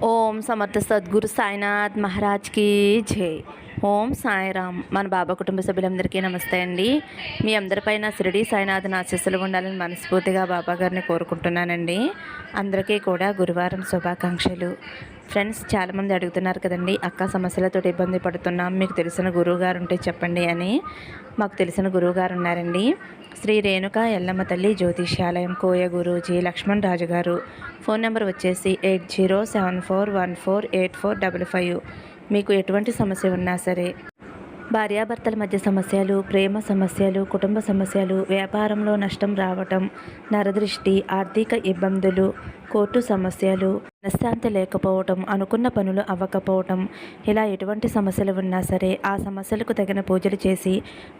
ఓం సమర్థ సద్గురు సాయినాథ్ మహారాజ్కి జై. ఓం సాయిరామ్. మన బాబా కుటుంబ సభ్యులందరికీ నమస్తే అండి. మీ అందరిపైన షిరిడి సాయినాథన్ ఆశీస్సులు ఉండాలని మనస్ఫూర్తిగా బాబా గారిని కోరుకుంటున్నానండి. అందరికీ కూడా గురువారం శుభాకాంక్షలు. ఫ్రెండ్స్, చాలామంది అడుగుతున్నారు కదండి, అక్క సమస్యలతో ఇబ్బంది పడుతున్నాం, మీకు తెలిసిన గురువుగారు ఉంటే చెప్పండి అని. మాకు తెలిసిన గురువుగారు ఉన్నారండి. శ్రీ రేణుక ఎల్లమ్మ తల్లి జ్యోతిష్యాలయం, కోయ గురూజీ లక్ష్మణ్ రాజు గారు. ఫోన్ నెంబర్ వచ్చేసి 8074148455. మీకు ఎటువంటి సమస్య ఉన్నా సరే, భార్యాభర్తల మధ్య సమస్యలు, ప్రేమ సమస్యలు, కుటుంబ సమస్యలు, వ్యాపారంలో నష్టం రావటం, నరదృష్టి, ఆర్థిక ఇబ్బందులు, కోర్టు సమస్యలు, మనశ్శాంతి లేకపోవటం, అనుకున్న పనులు అవ్వకపోవటం, ఇలా ఎటువంటి సమస్యలు ఉన్నా సరే ఆ సమస్యలకు తగిన పూజలు చేసి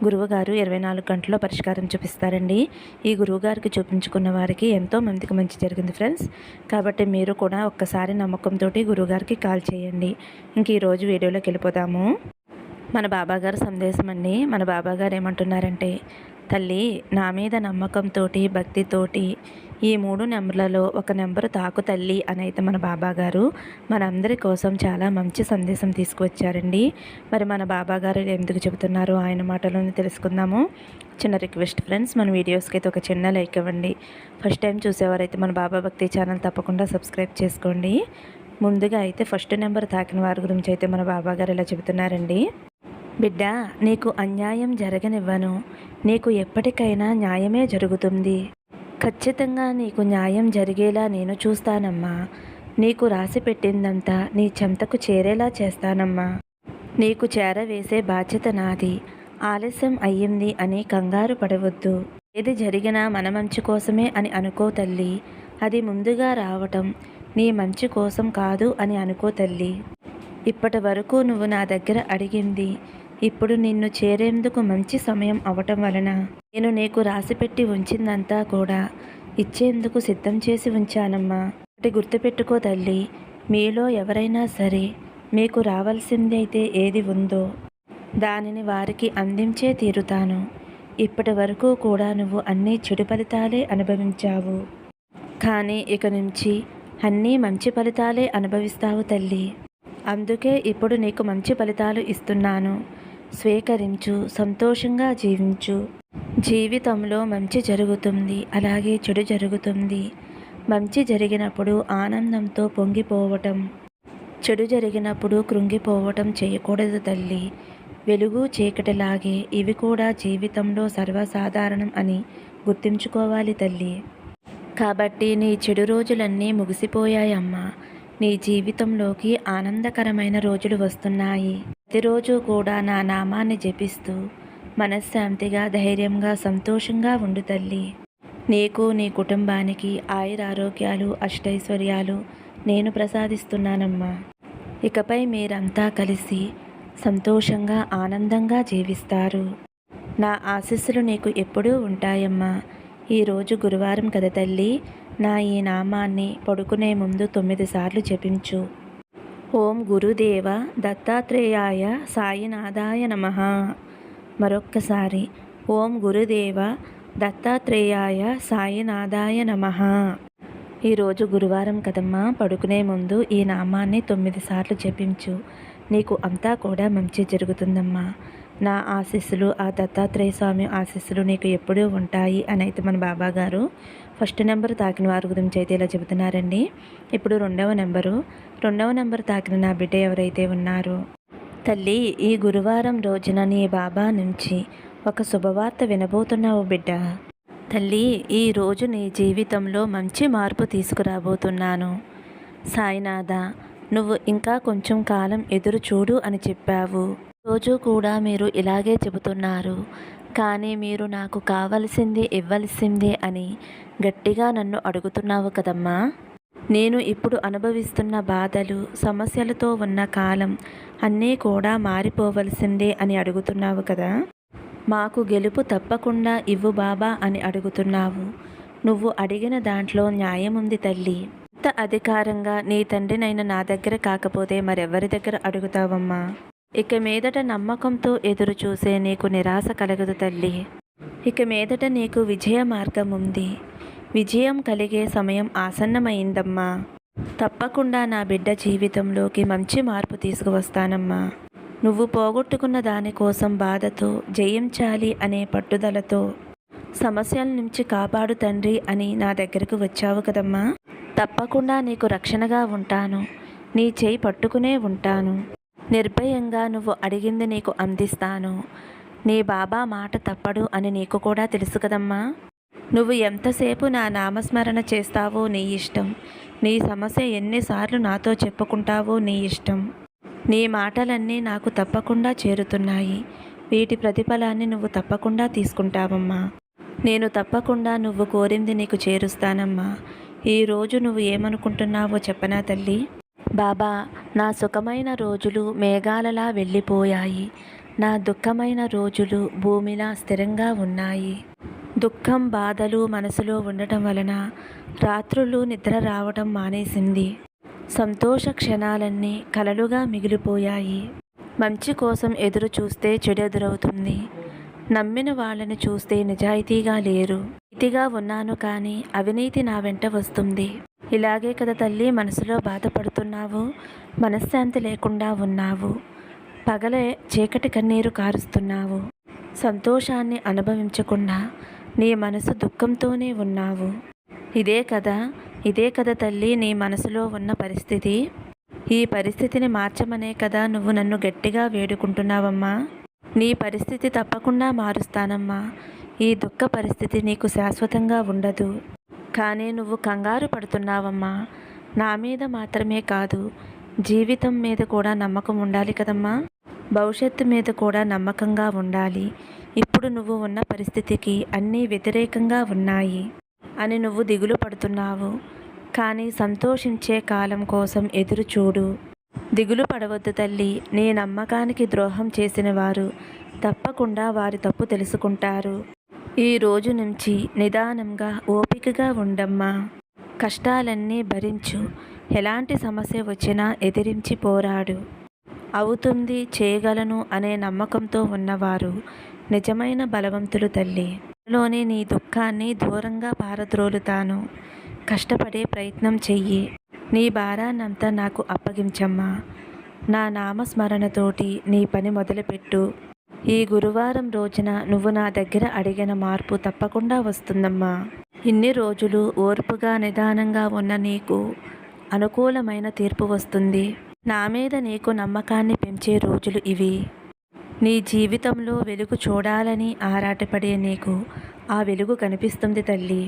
గురువుగారు 24 గంటల్లో పరిష్కారం చూపిస్తారండి. ఈ గురువుగారికి చూపించుకున్న వారికి ఎంతో మందికి మంచి జరిగింది ఫ్రెండ్స్. కాబట్టి మీరు కూడా ఒక్కసారి నమ్మకంతో గురువుగారికి కాల్ చేయండి. ఇంక ఈరోజు వీడియోలోకి వెళ్ళిపోదాము. మన బాబాగారు సందేశం అండి. మన బాబాగారు ఏమంటున్నారంటే, తల్లి, నా మీద నమ్మకంతో భక్తితోటి ఈ 3 నెంబర్లలో ఒక నెంబరు తాకు తల్లి అని అయితే మన బాబాగారు మనందరి కోసం చాలా మంచి సందేశం తీసుకువచ్చారండి. మరి మన బాబాగారు ఎందుకు చెబుతున్నారో ఆయన మాటలోనే తెలుసుకుందాము. చిన్న రిక్వెస్ట్ ఫ్రెండ్స్, మన వీడియోస్కి అయితే ఒక చిన్న లైక్ ఇవ్వండి. ఫస్ట్ టైం చూసేవారైతే మన బాబా భక్తి ఛానల్ తప్పకుండా సబ్స్క్రైబ్ చేసుకోండి. ముందుగా అయితే ఫస్ట్ నెంబర్ తాకిన వారి గురించి అయితే మన బాబాగారు ఇలా చెబుతున్నారండి. బిడ్డ, నీకు అన్యాయం జరగనివ్వను. నీకు ఎప్పటికైనా న్యాయమే జరుగుతుంది. ఖచ్చితంగా నీకు న్యాయం జరిగేలా నేను చూస్తానమ్మా. నీకు రాసి పెట్టిందంతా నీ చెంతకు చేరేలా చేస్తానమ్మా. నీకు చేరవేసే బాధ్యత నాది. ఆలస్యం అయ్యింది అని కంగారు పడవద్దు. ఏది జరిగినా మన మంచి కోసమే అని అనుకో తల్లి. అది ముందుగా రావటం నీ మంచి కోసం కాదు అని అనుకో తల్లి. ఇప్పటి వరకు నువ్వు నా దగ్గర అడిగింది ఇప్పుడు నిన్ను చేరేందుకు మంచి సమయం అవటం వలన నేను నీకు రాసిపెట్టి ఉంచిందంతా కూడా ఇచ్చేందుకు సిద్ధం చేసి ఉంచానమ్మా. ఒకటి గుర్తుపెట్టుకో తల్లి, మీలో ఎవరైనా సరే మీకు రావాల్సిందైతే ఏది ఉందో దానిని వారికి అందించే తీరుతాను. ఇప్పటి వరకు కూడా నువ్వు అన్నీ చెడు ఫలితాలే అనుభవించావు, కానీ ఇక నుంచి అన్నీ మంచి ఫలితాలే అనుభవిస్తావు తల్లి. అందుకే ఇప్పుడు నీకు మంచి ఫలితాలు ఇస్తున్నాను. స్వీకరించు, సంతోషంగా జీవించు. జీవితంలో మంచి జరుగుతుంది, అలాగే చెడు జరుగుతుంది. మంచి జరిగినప్పుడు ఆనందంతో పొంగిపోవటం, చెడు జరిగినప్పుడు కృంగిపోవటం చేయకూడదు తల్లి. వెలుగు చీకటిలాగే ఇవి కూడా జీవితంలో సర్వసాధారణం అని గుర్తుంచుకోవాలి తల్లి. కాబట్టి నీ చెడు రోజులన్నీ ముగిసిపోయాయమ్మా. నీ జీవితంలోకి ఆనందకరమైన రోజులు వస్తున్నాయి. ప్రతిరోజు కూడా నా నామాన్ని జపిస్తూ మనశ్శాంతిగా, ధైర్యంగా, సంతోషంగా ఉండు తల్లి. నీకు, నీ కుటుంబానికి ఆయురారోగ్యాలు, అష్టైశ్వర్యాలు నేను ప్రసాదిస్తున్నానమ్మా. ఇకపై మీరంతా కలిసి సంతోషంగా, ఆనందంగా జీవిస్తారు. నా ఆశీస్సులు నీకు ఎప్పుడూ ఉంటాయమ్మా. ఈరోజు గురువారం కదా తల్లి, నా ఈ నామాన్ని పడుకునే ముందు 9 సార్లు జపించు. ఓం గురుదేవ దత్తాత్రేయాయ సాయినాథాయ నమః. మరొక్కసారి ఓం గురుదేవ దత్తాత్రేయాయ సాయినాథాయ నమః. ఈరోజు గురువారం కదమ్మా, పడుకునే ముందు ఈ నామాన్ని 9 సార్లు జపించు. నీకు అంతా కూడా మంచి జరుగుతుందమ్మా. నా ఆశీస్సులు, ఆ దత్తాత్రేయ స్వామి ఆశీస్సులు నీకు ఎప్పుడూ ఉంటాయి అని అయితే మన బాబాగారు ఫస్ట్ నెంబర్ తాకిన వారి గురించి అయితే ఇలా చెబుతున్నారండి. ఇప్పుడు రెండవ నెంబర్ తాకిన నా బిడ్డ ఎవరైతే ఉన్నారో, తల్లి, ఈ గురువారం రోజున నీ బాబా నుంచి ఒక శుభవార్త వినబోతున్నావు బిడ్డ. తల్లి, ఈరోజు నీ జీవితంలో మంచి మార్పు తీసుకురాబోతున్నాను. సాయినాథ, నువ్వు ఇంకా కొంచెం కాలం ఎదురు చూడు అని చెప్పావు. రోజు కూడా మీరు ఇలాగే చెబుతున్నారు, కానీ మీరు నాకు కావలసింది ఇవ్వాల్సిందే అని గట్టిగా నన్ను అడుగుతున్నావు కదమ్మా. నేను ఇప్పుడు అనుభవిస్తున్న బాధలు, సమస్యలతో ఉన్న కాలం అన్నీ కూడా మారిపోవలసిందే అని అడుగుతున్నావు కదా. మాకు గెలుపు తప్పకుండా ఇవ్వు బాబా అని అడుగుతున్నావు. నువ్వు అడిగిన దాంట్లో న్యాయం ఉంది తల్లి. ఇంత అధికారంగా నీ తండ్రినైనా నా దగ్గర కాకపోతే మరెవరి దగ్గర అడుగుతావమ్మా. ఇక మీదట నమ్మకంతో ఎదురు చూసే నీకు నిరాశ కలగదు తల్లి. ఇక మీదట నీకు విజయ మార్గం ఉంది. విజయం కలిగే సమయం ఆసన్నమైందమ్మా. తప్పకుండా నా బిడ్డ జీవితంలోకి మంచి మార్పు తీసుకువస్తానమ్మా. నువ్వు పోగొట్టుకున్న దానికోసం బాధతో జయించాలి అనే పట్టుదలతో సమస్యల నుంచి కాపాడు తండ్రి అని నా దగ్గరకు వచ్చావు కదమ్మా. తప్పకుండా నీకు రక్షణగా ఉంటాను. నీ చేయి పట్టుకునే ఉంటాను. నిర్భయంగా నువ్వు అడిగింది నీకు అందిస్తాను. నీ బాబా మాట తప్పడు అని నీకు కూడా తెలుసు కదమ్మా. నువ్వు ఎంతసేపు నా నామస్మరణ చేస్తావో నీ ఇష్టం. నీ సమస్య ఎన్నిసార్లు నాతో చెప్పుకుంటావో నీ ఇష్టం. నీ మాటలన్నీ నాకు తప్పకుండా చేరుతున్నాయి. వీటి ప్రతిఫలాన్ని నువ్వు తప్పకుండా తీసుకుంటావమ్మా. నేను తప్పకుండా నువ్వు కోరింది నీకు చేరుస్తానమ్మా. ఈరోజు నువ్వు ఏమనుకుంటున్నావో చెప్పనా తల్లి? బాబా, నా సుఖమైన రోజులు మేఘాలలా వెళ్ళిపోయాయి. నా దుఃఖమైన రోజులు భూమిలా స్థిరంగా ఉన్నాయి. దుఃఖం బాధలు మనసులో ఉండటం వలన రాత్రులు నిద్ర రావటం మానేసింది. సంతోష క్షణాలన్నీ కలలుగా మిగిలిపోయాయి. మంచి కోసం ఎదురు చూస్తే చెడు ఎదురవుతుంది. నమ్మిన వాళ్ళని చూస్తే నిజాయితీగా లేరు. నీతిగా ఉన్నాను కానీ అవినీతి నా వెంట వస్తుంది. ఇలాగే కదా తల్లి మనసులో బాధపడుతున్నావు. మనశ్శాంతి లేకుండా ఉన్నావు. పగలే చీకటి కన్నీరు కారుస్తున్నావు. సంతోషాన్ని అనుభవించకుండా నీ మనసు దుఃఖంతోనే ఉన్నావు. ఇదే కదా తల్లి నీ మనసులో ఉన్న పరిస్థితి. ఈ పరిస్థితిని మార్చమనే కదా నువ్వు నన్ను గట్టిగా వేడుకుంటున్నావమ్మా. నీ పరిస్థితి తప్పకుండా మారుస్తానమ్మా. ఈ దుఃఖ పరిస్థితి నీకు శాశ్వతంగా ఉండదు. కానీ నువ్వు కంగారు పడుతున్నావమ్మా. నా మీద మాత్రమే కాదు, జీవితం మీద కూడా నమ్మకం ఉండాలి కదమ్మా. భవిష్యత్తు మీద కూడా నమ్మకంగా ఉండాలి. ఇప్పుడు నువ్వు ఉన్న పరిస్థితికి అన్నీ వ్యతిరేకంగా ఉన్నాయి అని నువ్వు దిగులు పడుతున్నావు. కానీ సంతోషించే కాలం కోసం ఎదురు చూడు. దిగులు పడవద్దు తల్లి. నీ నమ్మకానికి ద్రోహం చేసిన వారు తప్పకుండా వారి తప్పు తెలుసుకుంటారు. ఈ రోజు నుంచి నిదానంగా ఓపికగా ఉండమ్మా. కష్టాలన్నీ భరించు. ఎలాంటి సమస్య వచ్చినా ఎదిరించి పోరాడు. అవుతుంది, చేయగలను అనే నమ్మకంతో ఉన్నవారు నిజమైన బలవంతులు తల్లి. లోనే నీ దుఃఖాన్ని దూరంగా పారద్రోలుతాను. కష్టపడే ప్రయత్నం చెయ్యి. నీ భారాన్నంతా నాకు అప్పగించమ్మా. నా నామస్మరణతోటి నీ పని మొదలుపెట్టు. ఈ గురువారం రోజున నువ్వు నా దగ్గర అడిగిన మార్పు తప్పకుండా వస్తుందమ్మా. ఇన్ని రోజులు ఓర్పుగా నిదానంగా ఉన్న నీకు అనుకూలమైన తీర్పు వస్తుంది. నా మీద నీకు నమ్మకాన్ని పెంచే రోజులు ఇవి. నీ జీవితంలో వెలుగు చూడాలని ఆరాటపడే నీకు ఆ వెలుగు కనిపిస్తుంది తల్లి.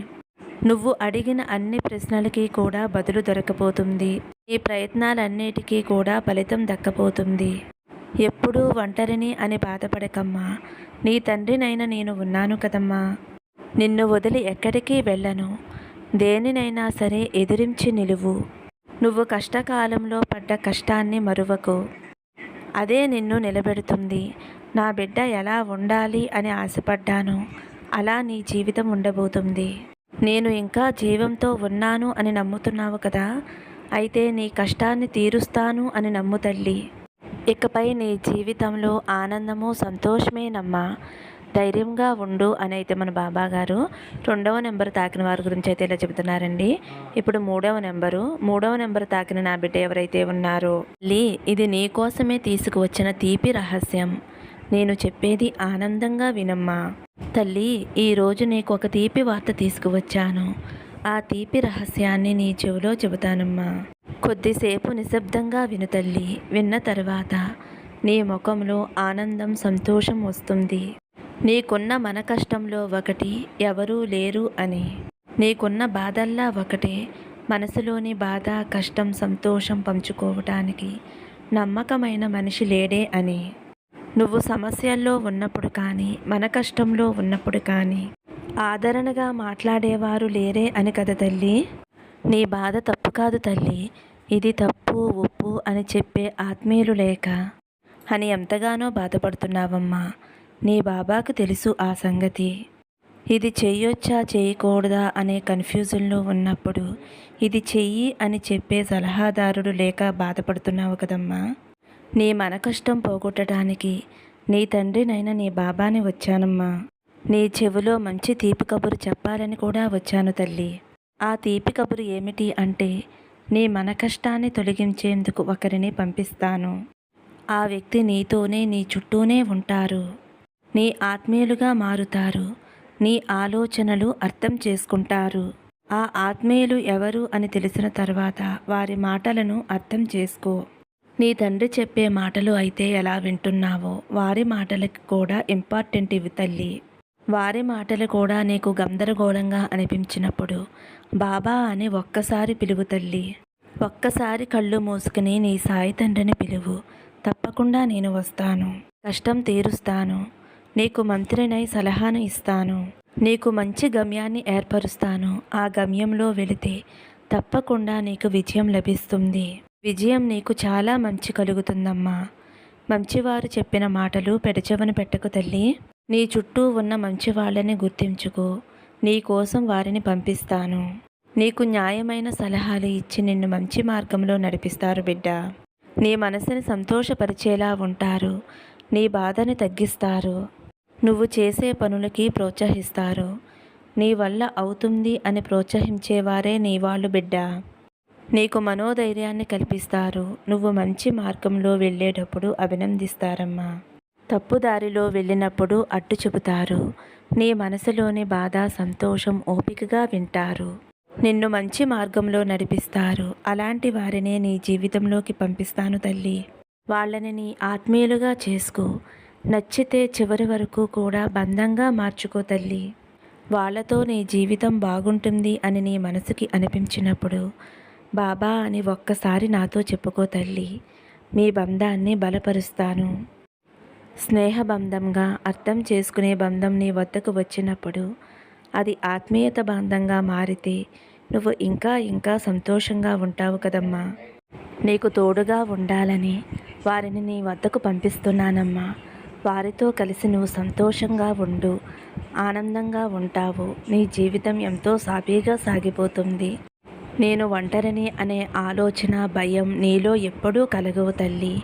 నువ్వు అడిగిన అన్ని ప్రశ్నలకి కూడా బదులు దొరకపోతుంది. ఈ ప్రయత్నాలన్నిటికీ కూడా ఫలితం దక్కపోతుంది. ఎప్పుడూ ఒంటరిని అని బాధపడకమ్మా. నీ తండ్రినైనా నేను ఉన్నాను కదమ్మా. నిన్ను వదిలి ఎక్కడికి వెళ్ళను. దేనినైనా సరే ఎదిరించి నిలువు. నువ్వు కష్టకాలంలో పడ్డ కష్టాన్ని మరువకు. అదే నిన్ను నిలబెడుతుంది. నా బిడ్డ ఎలా ఉండాలి అని ఆశపడ్డాను అలా నీ జీవితం ఉండబోతుంది. నేను ఇంకా జీవంతో ఉన్నాను అని నమ్ముతున్నావు కదా. అయితే నీ కష్టాన్ని తీరుస్తాను అని నమ్ము తల్లి. ఇకపై నీ జీవితంలో ఆనందము సంతోషమేనమ్మా. ధైర్యంగా ఉండు అని అయితే మన బాబా గారు 2వ నెంబర్ తాకిన వారి గురించి అయితే ఇలా చెబుతున్నారండి. ఇప్పుడు 3వ నెంబర్ తాకిన నా బిడ్డ ఎవరైతే ఉన్నారో ఇది నీ కోసమే తీసుకువచ్చిన తీపి రహస్యం. నేను చెప్పేది ఆనందంగా వినమ్మా. తల్లి, ఈరోజు నీకు ఒక తీపి వార్త తీసుకువచ్చాను. ఆ తీపి రహస్యాన్ని నీ చెవిలో చెబుతానమ్మా. కొద్దిసేపు నిశ్శబ్దంగా విను తల్లి. విన్న తర్వాత నీ ముఖంలో ఆనందం సంతోషం వస్తుంది. నీకున్న మన కష్టంలో ఒకటి ఎవరూ లేరు అని, నీకున్న బాధల్లా ఒకటే. మనసులోని బాధ కష్టం సంతోషం పంచుకోవటానికి నమ్మకమైన మనిషి లేడే అని. నువ్వు సమస్యల్లో ఉన్నప్పుడు కానీ మన కష్టంలో ఉన్నప్పుడు కానీ ఆదరణగా మాట్లాడేవారు లేరే అని కదా తల్లి. నీ బాధ తప్పు కాదు తల్లి. ఇది తప్పు ఒప్పు అని చెప్పే ఆత్మీయులు లేక అని ఎంతగానో బాధపడుతున్నావమ్మా. నీ బాబాకు తెలుసు ఆ సంగతి. ఇది చెయ్యొచ్చా చేయకూడదా అనే కన్ఫ్యూజన్లో ఉన్నప్పుడు ఇది చెయ్యి అని చెప్పే సలహాదారుడు లేక బాధపడుతున్నావు కదమ్మా. నీ మన కష్టం పోగొట్టడానికి నీ తండ్రినైనా నీ బాబాని వచ్చానమ్మా. నీ చెవిలో మంచి తీపి కబురు చెప్పాలని కూడా వచ్చాను తల్లి. ఆ తీపి కబురు ఏమిటి అంటే నీ మన కష్టాన్ని తొలగించేందుకు ఒకరిని పంపిస్తాను. ఆ వ్యక్తి నీతోనే నీ చుట్టూనే ఉంటారు. నీ ఆత్మీయులుగా మారుతారు. నీ ఆలోచనలు అర్థం చేసుకుంటారు. ఆ ఆత్మీయులు ఎవరు అని తెలిసిన తర్వాత వారి మాటలను అర్థం చేసుకో. నీ తండ్రి చెప్పే మాటలు అయితే ఎలా వింటున్నావో వారి మాటలకి కూడా ఇంపార్టెంట్ ఇవ్వు తల్లి. వారి మాటలు కూడా నీకు గందరగోళంగా అనిపించినప్పుడు బాబా అని ఒక్కసారి పిలువు తల్లి. ఒక్కసారి కళ్ళు మూసుకుని నీ సాయి తండ్రిని పిలువు. తప్పకుండా నేను వస్తాను. కష్టం తీరుస్తాను. నీకు మంత్రినై సలహాను ఇస్తాను. నీకు మంచి గమ్యాన్ని ఏర్పరుస్తాను. ఆ గమ్యంలో వెళితే తప్పకుండా నీకు విజయం లభిస్తుంది. విజయం నీకు చాలా మంచి కలుగుతుందమ్మా. మంచివారు చెప్పిన మాటలు పెడచెవిన పెట్టకు తల్లి. నీ చుట్టూ ఉన్న మంచి వాళ్ళని గుర్తించుకో. నీ కోసం వారిని పంపిస్తాను. నీకు న్యాయమైన సలహాలు ఇచ్చి నిన్ను మంచి మార్గంలో నడిపిస్తారు బిడ్డ. నీ మనసుని సంతోషపరిచేలా ఉంటారు. నీ బాధని తగ్గిస్తారు. నువ్వు చేసే పనులకి ప్రోత్సహిస్తారు. నీ వల్ల అవుతుంది అని ప్రోత్సహించేవారే నీ వాళ్ళు బిడ్డ. నీకు మనోధైర్యాన్ని కల్పిస్తారు. నువ్వు మంచి మార్గంలో వెళ్ళేటప్పుడు అభినందిస్తారమ్మా. తప్పుదారిలో వెళ్ళినప్పుడు అడ్డు చెబుతారు. నీ మనసులోని బాధ సంతోషం ఓపికగా వింటారు. నిన్ను మంచి మార్గంలో నడిపిస్తారు. అలాంటి వారినే నీ జీవితంలోకి పంపిస్తాను తల్లి. వాళ్ళని నీ ఆత్మీయులుగా చేసుకో. నచ్చితే చివరి వరకు కూడా బంధంగా మార్చుకో తల్లి. వాళ్ళతో నీ జీవితం బాగుంటుంది అని నీ మనసుకి అనిపించినప్పుడు బాబా అని ఒక్కసారి నాతో చెప్పుకో తల్లి. మీ బంధాన్ని బలపరుస్తాను. స్నేహబంధంగా అర్థం చేసుకునే బంధం నీ వద్దకు వచ్చినప్పుడు అది ఆత్మీయత బంధంగా మారితే నువ్వు ఇంకా ఇంకా సంతోషంగా ఉంటావు కదమ్మా. నీకు తోడుగా ఉండాలని వారిని నీ వద్దకు పంపిస్తున్నానమ్మా. వారితో కలిసి నువ్వు సంతోషంగా ఉండు. ఆనందంగా ఉంటావు. నీ జీవితం ఎంతో సాఫీగా సాగిపోతుంది. నేను ఒంటరిని అనే ఆలోచన భయం నీలో ఎప్పుడూ కలగవు తల్లి.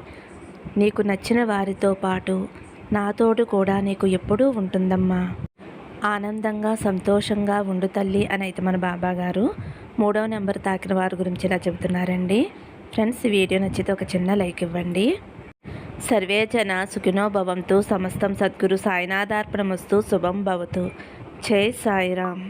నీకు నచ్చిన వారితో పాటు నా తోడు కూడా నీకు ఎప్పుడూ ఉంటుందమ్మా. ఆనందంగా సంతోషంగా ఉండు తల్లి అని అయితే మన బాబా గారు 3వ నెంబర్ తాకిన వారి గురించి ఇలా చెబుతున్నారండి. ఫ్రెండ్స్, ఈ వీడియో నచ్చితే ఒక చిన్న లైక్ ఇవ్వండి. సర్వే జన సుఖినో భవంతు. సమస్తం సద్గురు సాయినాథార్పణమస్తు. శుభం భవతు. జై సాయిరామ్.